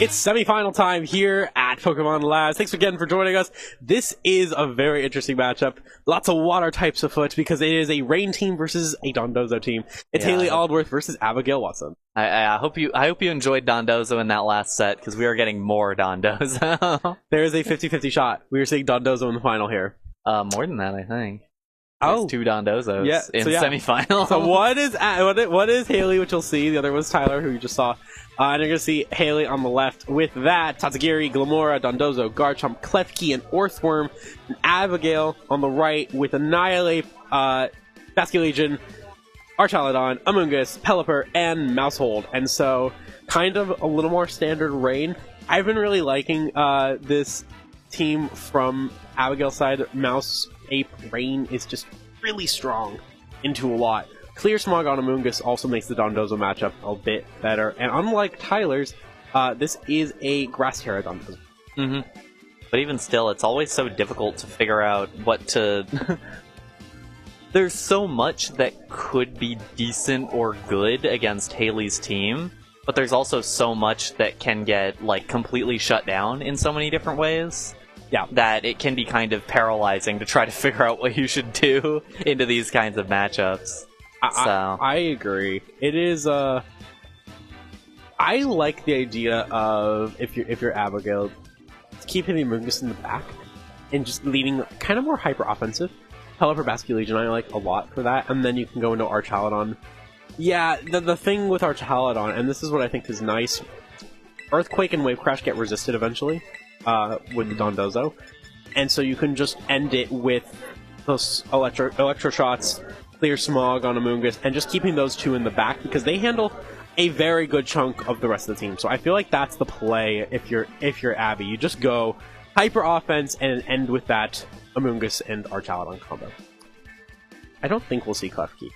It's semi-final time here at Pokemon Labs. Thanks again for joining us. This is a very interesting matchup. Lots of water types afoot because it is a rain team versus a Dondozo team. It's Hayley Aldworth versus Abigail Watson. I hope you enjoyed Dondozo in that last set because we are getting more Dondozo. There is a 50-50 shot. We are seeing Dondozo in the final here. More than that, I think. Oh, There's two Dondozos in so semifinal. So one is Hayley, which you'll see. The other was Tyler, who you just saw. And you're going to see Hayley on the left. With that, Tatsugiri, Glamora, Dondozo, Garchomp, Klefki, and Orthworm. And Abigail on the right with Annihilate, Basculegion, Archaludon, Amoonguss, Pelipper, and Mousehold. And so, kind of a little more standard rain. I've been really liking this team from Abigail's side. Mouse, Ape, Rain is just really strong into a lot. Clear Smog on Amoonguss also makes the Dondozo matchup a bit better. And unlike Tyler's, this is a Grass Terra Dondozo. Mm-hmm. But even still, it's always so difficult to figure out what to... There's so much that could be decent or good against Hayley's team, but there's also so much that can get, like, completely shut down in so many different ways. Yeah. That it can be kind of paralyzing to try to figure out what you should do into these kinds of matchups. I agree. It is, I like the idea of, if you're Abigail, keeping the Amoonguss in the back and just leading kind of more hyper-offensive. Pelipper, Basculegion, I like a lot for that, and then you can go into Archaludon. Yeah, the thing with Archaludon, and this is what I think is nice, Earthquake and Wave Crash get resisted eventually with the Dondozo, and so you can just end it with those Electro Shots, Clear Smog on Amoonguss, and just keeping those two in the back, because they handle a very good chunk of the rest of the team. So I feel like that's the play if you're Abby. You just go hyper offense and end with that Amoonguss and Archaludon combo. I don't think we'll see Klefki.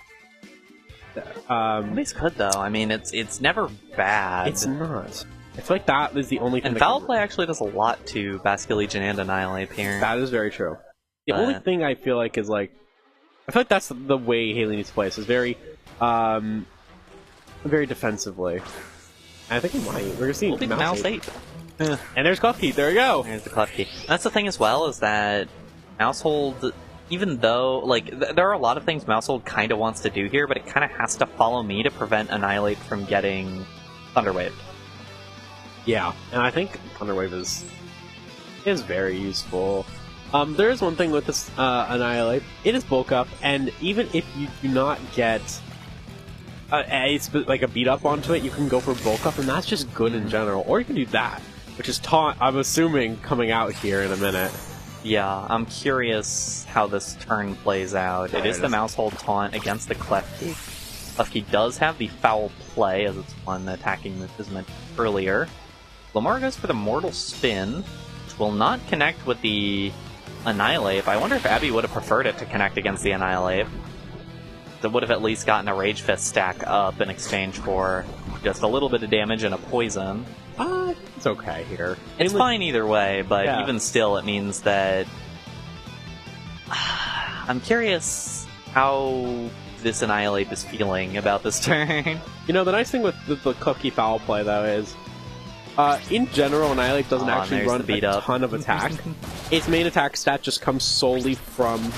These could though. I mean, it's never bad. It's not. I feel like that is the only thing. And Foul Play actually does a lot to Basculegion and Annihilate here. That is very true. The only thing I feel like is like, I feel like that's the way Hayley needs to play this. Is very, very defensively. And I think we're gonna see Mouse Ape. And there's Klefki. There we go. There's the Klefki. That's the thing as well, is that Mousehold, even though, like, there are a lot of things Mousehold kind of wants to do here, but it kind of has to follow me to prevent Annihilate from getting Thunderwave. Yeah, and I think Thunderwave is very useful. There is one thing with this Annihilate. It is bulk up, and even if you do not get like a beat up onto it, you can go for bulk up, and that's just good in general. Or you can do that, which is taunt, I'm assuming, coming out here in a minute. Yeah, I'm curious how this turn plays out. It is the Mousehold taunt against the Klefki. Klefki does have the Foul Play, as it's one attacking that was mentioned earlier. Lamar goes for the Mortal Spin, which will not connect with the Annihilate. I wonder if Abby would have preferred it to connect against the Annihilate. It would have at least gotten a Rage Fist stack up in exchange for just a little bit of damage and a poison. It's okay here. It's fine either way, but even still, it means that... I'm curious how this Annihilate is feeling about this turn. You know, the nice thing with the Klefki Foul Play, though, is in general, Annihilate doesn't actually run a ton of attack. Its main attack stat just comes solely from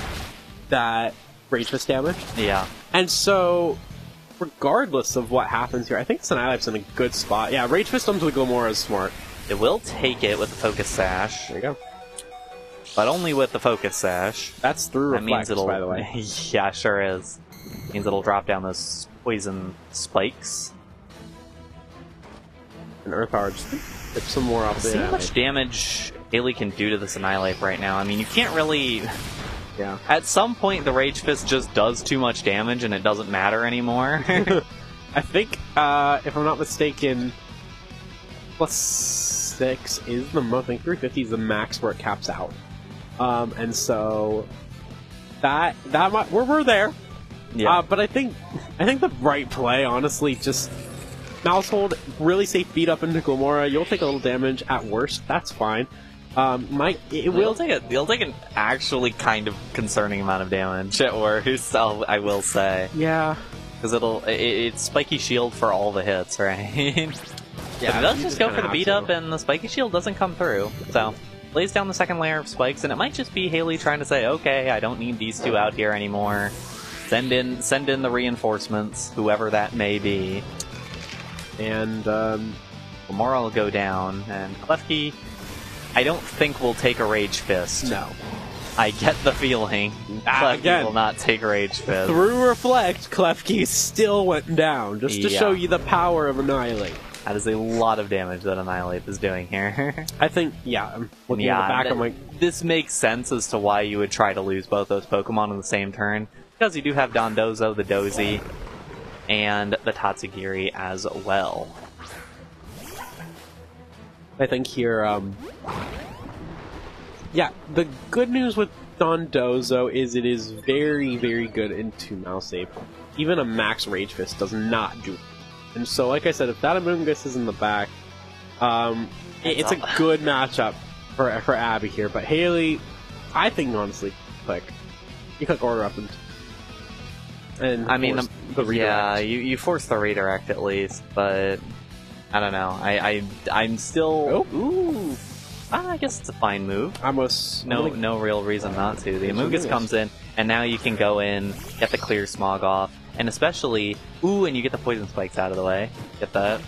that Rage Fist damage. Yeah. And so, regardless of what happens here, I think this Annihilate's in a good spot. Yeah, Rage Fist onto the Glamora is smart. It will take it with the Focus Sash. There you go. But only with the Focus Sash. That's through Reflect, by the way. Yeah, sure is. Means it'll drop down those poison spikes. And Earth Power just get some more off the See how much damage Hayley can do to this Annihilate right now. I mean, you can't really... Yeah. At some point, the Rage Fist just does too much damage and it doesn't matter anymore. I think, if I'm not mistaken, +6 is the most. I think 350 is the max where it caps out. And so that might, we're there. Yeah. But I think the right play, honestly, just Mousehold, really safe beat up into Glamora. You'll take a little damage at worst. That's fine. It'll take an actually kind of concerning amount of damage at worst, I will say. Yeah. Because it's spiky shield for all the hits, right? But it does just go for the beat up, and the spiky shield doesn't come through. So, lays down the second layer of spikes, and it might just be Hayley trying to say, okay, I don't need these two out here anymore. Send in the reinforcements, whoever that may be. And, Lamora will go down, and Klefki, I don't think will take a Rage Fist. no. I get the feeling Klefki again, will not take Rage Fist. Through Reflect, Klefki still went down, just to show you the power of Annihilate. That is a lot of damage that Annihilate is doing here. I think, I'm looking at the back, I'm like... This makes sense as to why you would try to lose both those Pokemon on the same turn, because you do have Dondozo, the Dozy, and the Tatsugiri as well. I think here, the good news with Dondozo is it is very, very good into Mouse Ape. Even a Max Rage Fist does not do it. And so, like I said, if that Amoonguss is in the back, it's a good matchup for Abby here. But Hayley, I think, honestly, you click Order Up and I mean, the redirect. you force the redirect at least, but I don't know. I'm still... Oh. Ooh! I guess it's a fine move. No real reason not to. The Amoonguss comes in, and now you can go in, get the Clear Smog off, and especially... Ooh, and you get the Poison Spikes out of the way. Get that.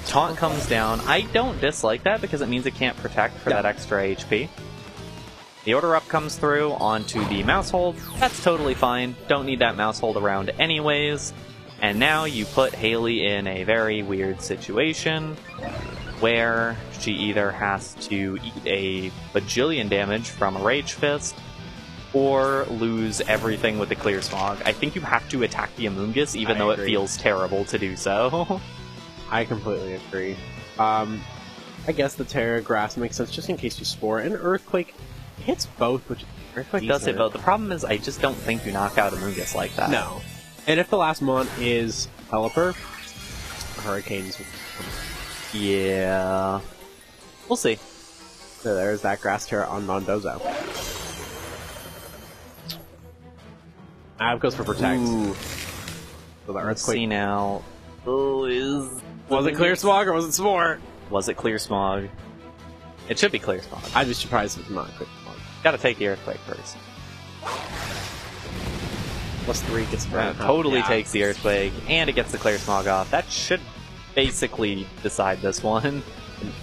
Taunt comes down. I don't dislike that, because it means it can't protect for that extra HP. The Order Up comes through onto the Mouse Hold. That's totally fine. Don't need that Mouse Hold around anyways. And now you put Hayley in a very weird situation where she either has to eat a bajillion damage from a Rage Fist or lose everything with the Clear Smog. I think you have to attack the Amoonguss even though it feels terrible to do so. I completely agree. I guess the Terra Grass makes sense just in case you Spore. And Earthquake hits both, which Earthquake does hit both. The problem is I just don't think you knock out Amoonguss like that. No. And if the last mon is Pelipper, Hurricanes will come. Yeah. We'll see. So there's that Grass Terra on Dondozo. Ab goes for Protect. Ooh. So the Let's see now. Oh, was it Clear Smog or was it Spore? Was it Clear Smog? It should be Clear Smog. I'd be surprised if it's not Clear Smog. Gotta take the Earthquake first. +3 gets totally takes the Earthquake, and it gets the Clear Smog off. That should basically decide this one.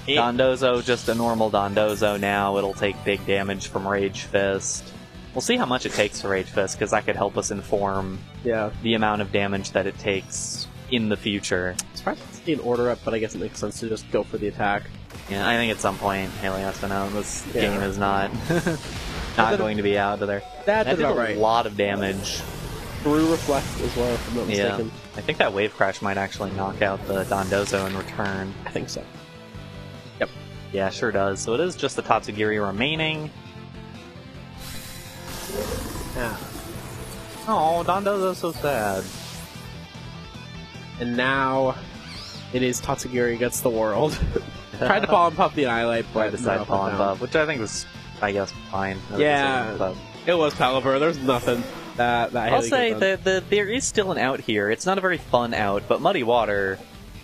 Dondozo, just a normal Dondozo now. It'll take big damage from Rage Fist. We'll see how much it takes to Rage Fist, because that could help us inform the amount of damage that it takes in the future. I'm surprised to see an Order Up, but I guess it makes sense to just go for the attack. Yeah, I think at some point Hayley has to know this game is not going to be out of there. That did a lot of damage. Through Reflect as well, if I'm not mistaken. Yeah, I think that Wave Crash might actually knock out the Dondozo in return. I think so. Yep. Yeah, sure does. So it is just the Tatsugiri remaining. Yeah. Oh, Dondozo's so sad. And now it is Tatsugiri against the world. Tried to Pollen Puff the Annihilate, but decided Pollen Puff, which I think was, I guess, fine. Yeah, it was Pelipper. There's nothing that I'll say that there is still an out here. It's not a very fun out, but Muddy Water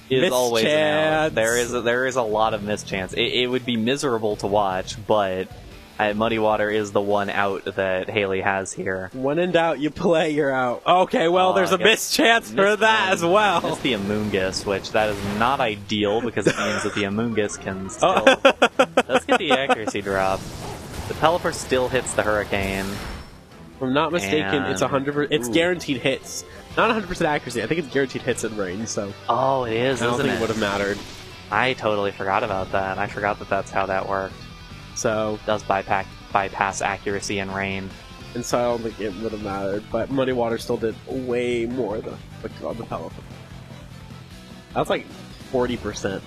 is always an out. There is a lot of mischance. It would be miserable to watch, but Muddy Water is the one out that Hayley has here. When in doubt, you play, you're out. Okay, well, there's a mischance for that as well. It's the Amoonguss, which that is not ideal because it means that the Amoonguss can still... Let's get the accuracy drop. The Pelipper still hits the Hurricane. If I'm not mistaken, it's 100%. It's guaranteed hits. Not 100% accuracy. I think it's guaranteed hits in range, so... Oh, it is, I don't think it would have mattered. I totally forgot about that. I forgot that that's how that worked. So... It does bypass accuracy and range. And so I don't think it would have mattered, but Muddy Water still did way more than on the Pelipper. That's like 40%.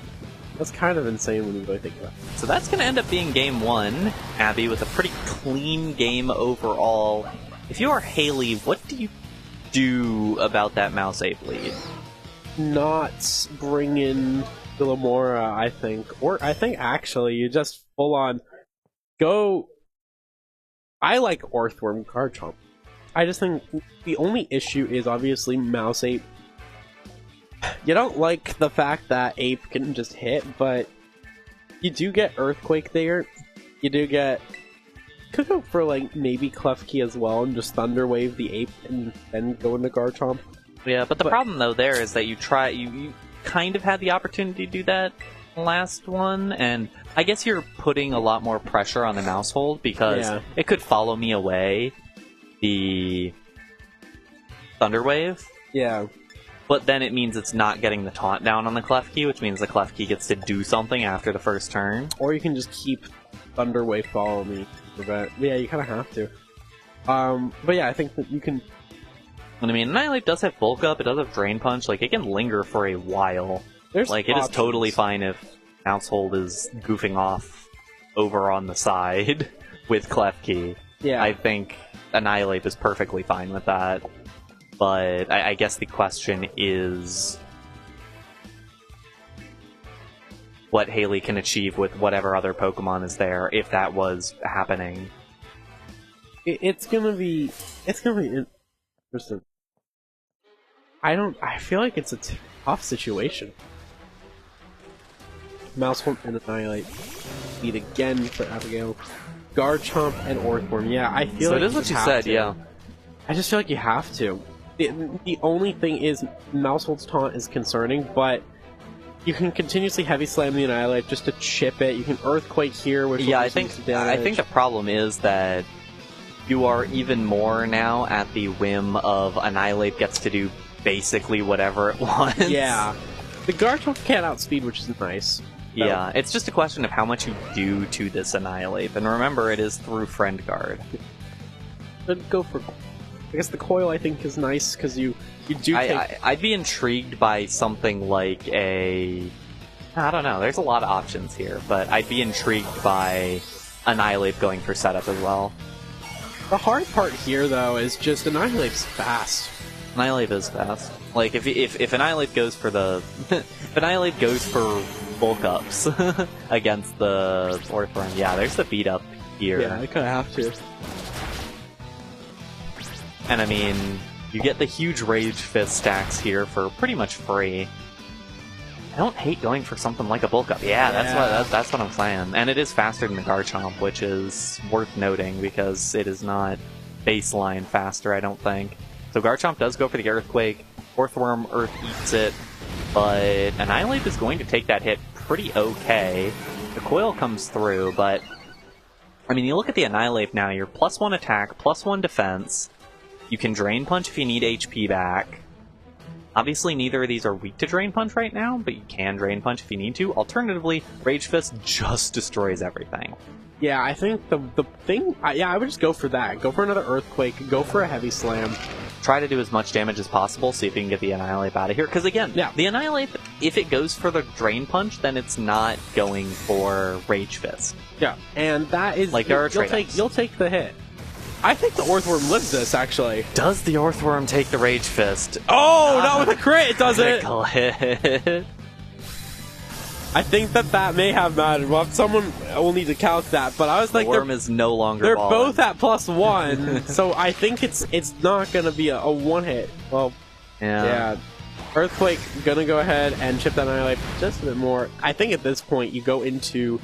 That's kind of insane when you really think about it. So that's going to end up being game one, Abby, with a pretty clean game overall. If you are Hayley, what do you do about that Mouse Ape lead? Not bring in Lamora, I think. Or I think actually you just full on go... I like Earthworm Garchomp. I just think the only issue is obviously Mouse Ape You don't like the fact that Ape can just hit, but you do get Earthquake there. You do get... Could go for, like, maybe Klefki as well and just Thunder Wave the Ape and then go into Garchomp. Yeah, but the problem, though, there is that you kind of had the opportunity to do that last one, and I guess you're putting a lot more pressure on the Mousehold because it could follow me away, the Thunder Wave. Yeah. But then it means it's not getting the taunt down on the Klefki, which means the Klefki gets to do something after the first turn. Or you can just keep Thunder Wave follow me. But yeah, you kind of have to. But yeah, I think that you can... I mean, Annihilate does have Bulk Up, it does have Drain Punch, like, it can linger for a while. There's like, it is totally fine if Mousehold is goofing off over on the side with Klefki. Yeah. I think Annihilate is perfectly fine with that. But I guess the question is what Hayley can achieve with whatever other Pokemon is there, if that was happening. It's gonna be interesting. I feel like it's a tough situation. Mousehold and Annihilate meet again for Abigail. Garchomp and Orthworm. Yeah, I feel like it is what you said, yeah. I just feel like you have to. The only thing is Mousehold's taunt is concerning, but you can continuously Heavy Slam the Annihilate just to chip it. You can Earthquake here, which I think the problem is that you are even more now at the whim of Annihilate gets to do basically whatever it wants. Yeah. The Garchomp can't outspeed, which is nice. So. Yeah, it's just a question of how much you do to this Annihilate. And remember, it is through Friend Guard. I'd go for... I guess the Coil, I think, is nice, because you do take... I'd be intrigued by something like a... I don't know, there's a lot of options here, but I'd be intrigued by Annihilate going for setup as well. The hard part here, though, is just Annihilate's fast. Annihilate is fast. Like, if Annihilate goes for the... if Annihilate goes for bulk ups against the Orthworm, yeah, there's the beat up here. Yeah, I kind of have to. And I mean, you get the huge Rage Fist stacks here for pretty much free. I don't hate going for something like a bulk up. Yeah, that's what I'm saying. And it is faster than the Garchomp, which is worth noting because it is not baseline faster, I don't think. So Garchomp does go for the Earthquake. Orthworm Earth eats it, but Annihilate is going to take that hit pretty okay. The Coil comes through, but I mean, you look at the Annihilate now, you're +1 attack, +1 defense. You can Drain Punch if you need HP back. Obviously, neither of these are weak to Drain Punch right now, but you can Drain Punch if you need to. Alternatively, Rage Fist just destroys everything. Yeah, I think the thing... I would just go for that. Go for another Earthquake. Go for a Heavy Slam. Try to do as much damage as possible, see if you can get the Annihilate out of here. Because again, the Annihilate, if it goes for the Drain Punch, then it's not going for Rage Fist. Yeah, and that is... Like, there are trade-offs. You'll take the hit. I think the Orthworm lives this, actually. Does the Orthworm take the Rage Fist? Oh, not with a crit, it doesn't! Critical hit. I think that may have mattered. Well, someone will need to calc that, but I was like... The worm is no longer They're balling. both at +1, so I think it's not going to be a one-hit. Well, yeah. Earthquake, gonna go ahead and chip that Annihilate just a bit more. I think at this point you go into...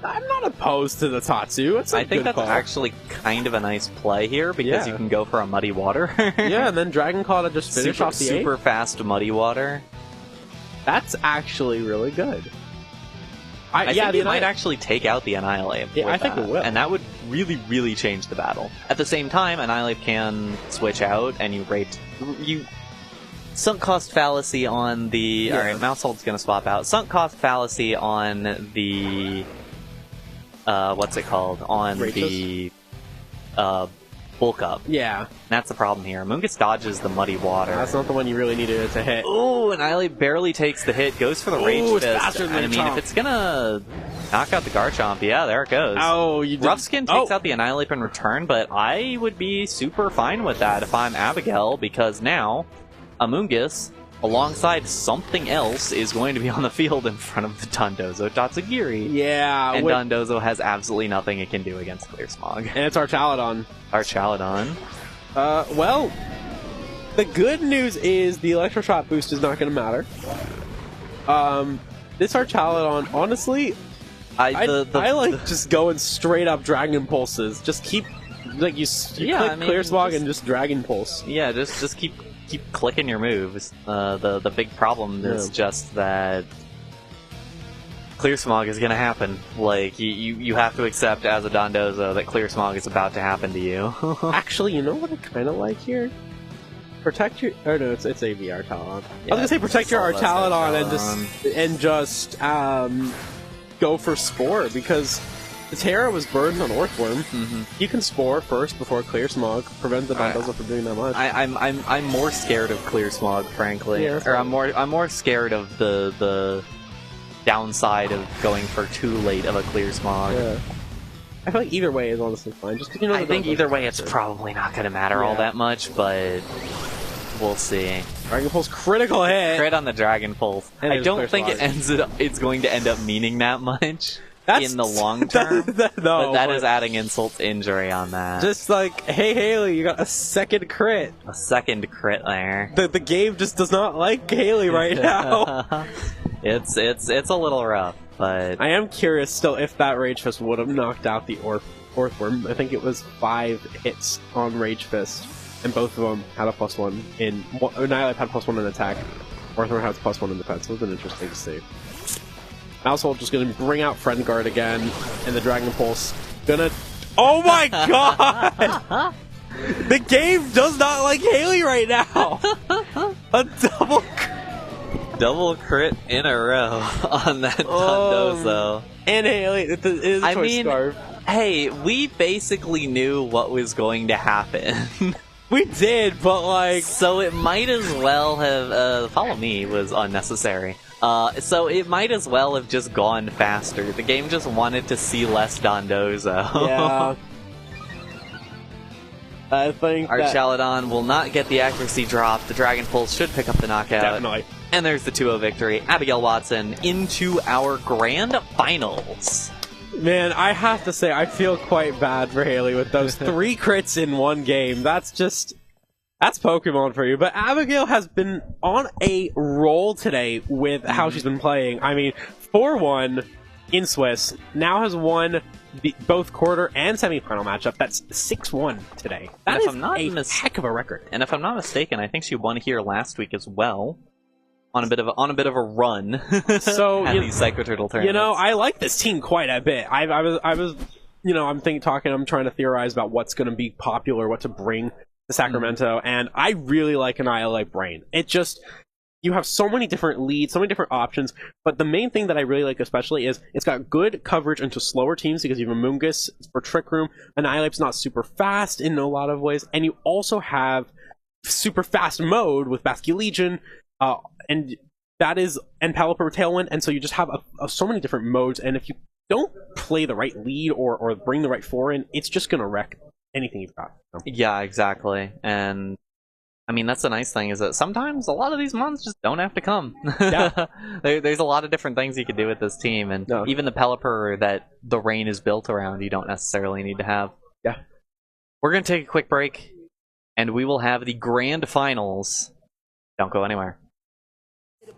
I'm not opposed to the Tatsu. I think that's actually kind of a nice play here because you can go for a Muddy Water. Yeah, and then Dragon Claw to just finish off the super fast Muddy Water. That's actually really good. I think it might actually take out the Annihilate. Yeah, I think it will. And that would really, really change the battle. At the same time, Annihilate can switch out and you Sunk Cost Fallacy on the... Alright, Mousehold's gonna swap out. Sunk Cost Fallacy on the... what's it called? On the bulk up. Yeah. That's the problem here. Mungus dodges the Muddy Water. That's not the one you really needed it to hit. Ooh, Annihilate barely takes the hit, goes for the Rage Fist. And I mean, if it's gonna knock out the Garchomp, yeah, there it goes. Oh, you did. Rough Skin takes out the Annihilate in return, but I would be super fine with that if I'm Abigail, because now Amoonguss, alongside something else, is going to be on the field in front of the Dondozo Tatsugiri. Yeah. And Dondozo has absolutely nothing it can do against Clear Smog. And it's Archaladon. Archaladon. Well, The good news is the Electroshock boost is not going to matter. This Archaludon, honestly, I like just going straight up Dragon Pulses. Just keep, like, you click Clear Smog and just Dragon Pulse. Yeah, just keep clicking your moves. The big problem is just that Clear Smog is gonna happen. Like, you have to accept as a Dondozo that Clear Smog is about to happen to you. Actually, you know what I kind of like here? Protect your... Oh no, it's AV Archaludon. I was gonna say protect your Archaludon and just go for Spore, because the Terra was burned on Orthworm. You can Spore first before Clear Smog, prevent the Dondozo from doing that much. I'm more scared of Clear Smog, frankly. Yeah, or I'm more scared of the downside of going for too late of a Clear Smog. Yeah. I feel like either way is honestly fine. Just 'cause you know I think either way it's probably not going to matter all that much, but we'll see. Dragon Pulse critical hit! Crit on the Dragon Pulse. I don't think it's going to end up meaning that much in the long term, but that is adding insult to injury on that. Just like, hey Hayley, you got a second crit. A second crit there. The game just does not like Hayley right now. It's a little rough, but I am curious still if that Rage Fist would have knocked out the Orthworm. I think it was 5 hits on Rage Fist, and both of them had a +1 in... Annihilate had +1 in attack, Orthworm has +1 in defense, so it's been interesting to see. Mousehold just gonna bring out Friend Guard again, and the Dragon Pulse gonna... Oh my god! The game does not like Hayley right now! A double crit in a row on that Dondozo. And Hayley, it is a choice scarf. Hey, we basically knew what was going to happen. We did, but like... So it might as well have... Follow Me was unnecessary. So it might as well have just gone faster. The game just wanted to see less Dondozo. Yeah. I think Archaludon will not get the accuracy drop. The Dragon Pulse should pick up the knockout. Definitely. And there's the 2-0 victory. Abigail Watson into our grand finals. Man, I have to say, I feel quite bad for Hayley with those 3 crits in one game. That's Pokemon for you. But Abigail has been on a roll today with how she's been playing. I mean, 4-1 in Swiss, now has won both quarter and semifinal matchup. That's 6-1 today. That is a heck of a record. And if I'm not mistaken, I think she won here last week as well. On a bit of a run. So at these Psycho Turtle tournaments. You know, I like this team quite a bit. I was you know, I'm trying to theorize about what's going to be popular, what to bring to Sacramento, and I really like Annihilate Brain. It just, you have so many different leads, so many different options, but the main thing that I really like especially is it's got good coverage into slower teams because you have Amoonguss for Trick Room. Annihilate's not super fast in a lot of ways, and you also have super fast mode with Basque Legion, and Pelipper Tailwind, and so you just have so many different modes, and if you don't play the right lead or bring the right 4 in, it's just gonna wreck anything you've got. So. Yeah, exactly. And I mean, that's the nice thing, is that sometimes a lot of these mons just don't have to come. Yeah. There's a lot of different things you could do with this team, and even the Pelipper that the rain is built around, you don't necessarily need to have. Yeah. We're gonna take a quick break, and we will have the grand finals. Don't go anywhere.